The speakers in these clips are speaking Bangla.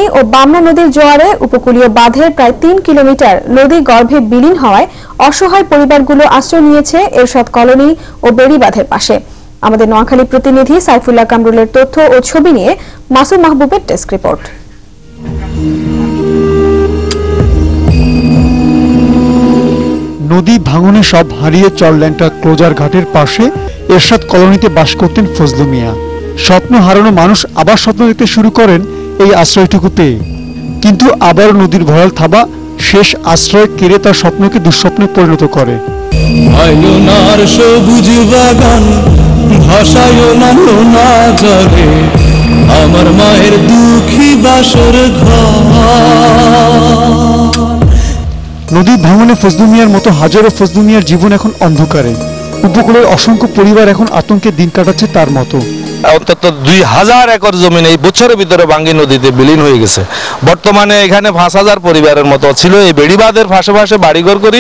ফেনী ও বামনা নদীর জোয়ারে উপকূলীয় বাঁধের প্রায় ৩ কিলোমিটার নদী গর্ভে বিলীন হওয়ায় অসহায় পরিবারগুলো আশ্রয় নিয়েছে এরশাদ কলোনি ও বেড়িবাঁধের পাশে। আমাদের নোয়াখালী প্রতিনিধি সাইফুল্লাহ কামরুলের তথ্য ও ছবি নিয়ে মাসুম মাহবুবের ডেস্ক রিপোর্ট। নদী ভাঙনে সব হারিয়ে চরল্যাংটা ক্লোজার ঘাটের পাশে এরশাদ কলোনিতে বাস করতেন ফজলু মিয়া। স্বপ্ন হারানো মানুষ আবার স্বপ্ন দেখতে শুরু করেন এই আশ্রয়টুকু পেয়ে, কিন্তু আবারও নদীর ভয়াল থাবা শেষ আশ্রয় কেড়ে তার স্বপ্নকে দুঃস্বপ্নে পরিণত করে। সবুজ বাগান ভাসায়ও না লোনা জলে, আমার মায়ের দুঃখী বাসর ঘর। নদী ভাঙনে ফজলু মিয়ার মতো হাজারো ফজলু মিয়ার জীবন এখন অন্ধকারে। উপকূলের অসংখ্য পরিবার এখন আতঙ্কে দিন কাটাচ্ছে তার মতো। অন্তত ২০০০ একর জমিন এই বছরের ভিতরে বাঙ্গি নদীতে বিলীন হয়ে গেছে। বর্তমানে এখানে ৫,০০০ পরিবারের মতো ছিল এই বেড়িবাঁধের পাশে বাড়িঘর করি।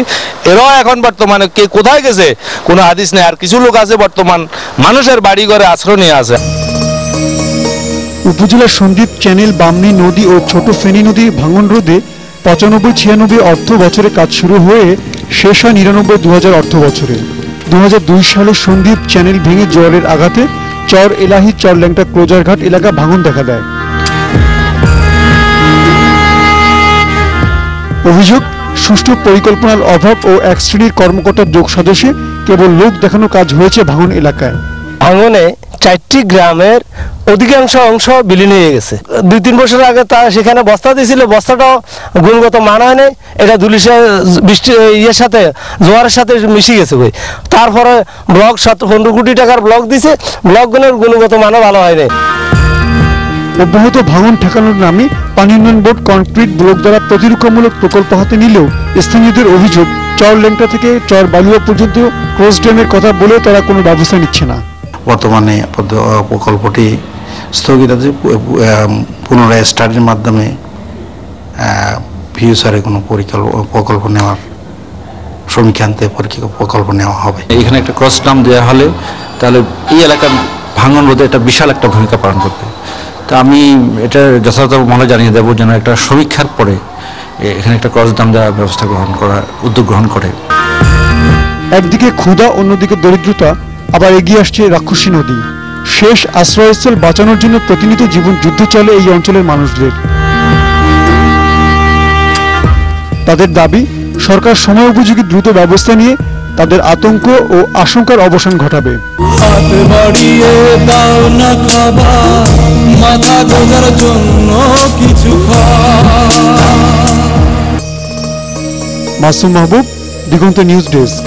এরাও এখন বর্তমানে কে কোথায় গেছে কোনো হাদিস নেই। আর কিছু লোক আছে বর্তমান মানুষের বাড়িঘরে আশ্রয় নিয়ে আছে। উপজেলার সন্দ্বীপ চ্যানেল, বামনী নদী ও ছোট ফেনী নদীর ভাঙন রোধে ৯৫-৯৬ অর্থ বছরে কাজ শুরু হয়ে শেষ হয় ৯৯-২০০০ অর্থ বছরে। ২০০২ সালে সন্দ্বীপ চ্যানেল ভেঙে জোয়ারের আঘাতে চর এলাহি চরল্যাংটা ক্লোজার ঘাট এলাকা ভাঙন দেখা দেয়। অভিযোগ, সুষ্ঠু পরিকল্পনার অভাব ও এক শ্রেণীর কর্মকর্তার যোগ সাজশে কেবল লোক দেখানো কাজ হয়েছে ভাঙন এলাকায়। ভাঙনে ৪টি গ্রামের অধিকাংশ অংশ বিলীন হয়ে গেছে। ২-৩ বছর আগে তারা সেখানে বস্তা দিয়েছিল, বস্তাটাও গুণগত মান হয় নাই। এটা দুলিশে বৃষ্টি ইয়ের সাথে জোয়ারের সাথে মিশে গেছে। তারপরে ব্লক ১৫ কোটি টাকার ব্লক দিছে, ব্লকগুলোর গুণগত মানও ভালো হয় নাই। অব্যাহত ভাঙন ঠেকানোর নামে পানি উন্নয়ন বোর্ড কনক্রিট ব্লক দ্বারা প্রতিরক্ষামূলক প্রকল্প হাতে নিলেও স্থানীয়দের অভিযোগ, চরল্যাংটা থেকে চর বালুয়া পর্যন্ত ক্রস ড্যামের কথা বলেও তারা কোনো ব্যবস্থা নিচ্ছে না। বর্তমানে প্রকল্পটি স্থগিত আছে। পুনরায় স্টাডির মাধ্যমে ফিউচারে কোনো প্রকল্প নেওয়ার সমীক্ষান্তে প্রকল্প নেওয়া হবে। এখানে একটা ক্রস ড্যাম দেওয়া হলে তাহলে এই এলাকার ভাঙন রোধে একটা বিশাল একটা ভূমিকা পালন করবে। তো আমি এটা যথাযথভাবে জানিয়ে দেবো যেন একটা সমীক্ষার পরে এখানে একটা ক্রস ড্যাম দেওয়ার ব্যবস্থা উদ্যোগ গ্রহণ করে। একদিকে ক্ষুধা, অন্যদিকে দরিদ্রতা, আবার এগিয়ে আসছে রাক্ষসী নদী। শেষ আশ্রয়স্থল বাঁচানোর জন্য প্রতিনিয়ত জীবন যুদ্ধ চলে এই অঞ্চলের মানুষদের। তাদের দাবি, সরকার সময় উপযোগী দ্রুত ব্যবস্থা নিয়ে তাদের আতঙ্ক ও আশঙ্কার অবসান ঘটাবে। হাত বাড়িয়ে দাও না খাবার, মাথা গোজার জন্য কিছু মাসুম মাহবুব, দিগন্ত নিউজ ডেস্ক।